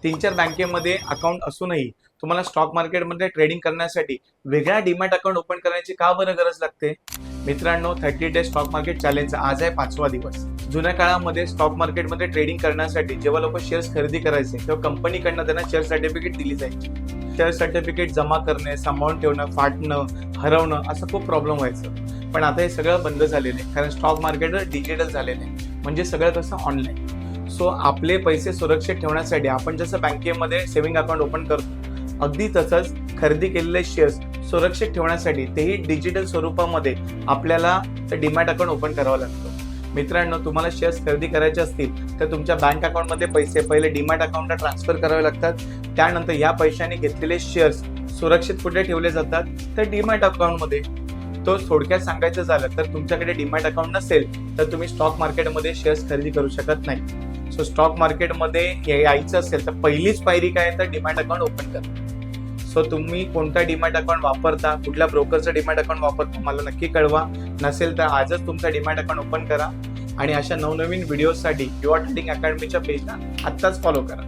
3-4 बँकेमध्ये अकाउंट असूनही तुम्हाला स्टॉक मार्केटमध्ये ट्रेडिंग करण्यासाठी वेगळा डीमॅट अकाउंट ओपन करण्याची का बरं गरज लागते? मित्रांनो, 30 डे स्टॉक मार्केट चॅलेंजचा आज आहे 5वा दिवस. जुन्या काळामध्ये स्टॉक मार्केटमध्ये ट्रेडिंग करण्यासाठी जेव्हा लोक शेअर्स खरेदी करायचे तेव्हा कंपनीकडनं त्यांना शेअर सर्टिफिकेट दिली जायची. शेअर सर्टिफिकेट जमा करणे, सांभाळून ठेवणं, फाटणं, हरवणं असं खूप प्रॉब्लेम व्हायचं. पण आता हे सगळं बंद झालेलं आहे, कारण स्टॉक मार्केट डिजिटल झालेलं आहे. म्हणजे सगळं कसं ऑनलाईन. सो आपले पैसे सुरक्षित ठेवण्यासाठी आपण जसं बँकेमध्ये सेव्हिंग अकाउंट ओपन करतो, अगदी तसंच खरेदी केलेले शेअर्स सुरक्षित ठेवण्यासाठी तेही डिजिटल स्वरूपामध्ये आपल्याला डीमॅट अकाउंट ओपन करावं लागतं. मित्रांनो, तुम्हाला शेअर्स खरेदी करायचे असतील तर तुमच्या बँक अकाउंटमध्ये पैसे पहिले डीमॅट अकाउंटला ट्रान्सफर करावे लागतात. त्यानंतर या पैशाने घेतलेले शेअर्स सुरक्षित कुठे ठेवले जातात? तर डीमॅट अकाउंटमध्ये. तो थोडक्यात सांगायचं झालं तर तुमच्याकडे डीमॅट अकाउंट नसेल तर तुम्ही स्टॉक मार्केटमध्ये शेअर्स खरेदी करू शकत नाही. सो स्टॉक मार्केटमध्ये यायचं असेल तर पहिलीच पायरी काय तर डीमॅट अकाउंट ओपन करा. सो तुम्ही कोणता डीमॅट अकाउंट वापरता, कुठल्या ब्रोकरचं डीमॅट अकाउंट वापरता मला नक्की कळवा. नसेल तर आजच तुमचा डीमॅट अकाउंट ओपन करा आणि अशा नवनवीन व्हिडिओसाठी युवा ट्रेडिंग अकॅडमीच्या पेजला आत्ताच फॉलो करा.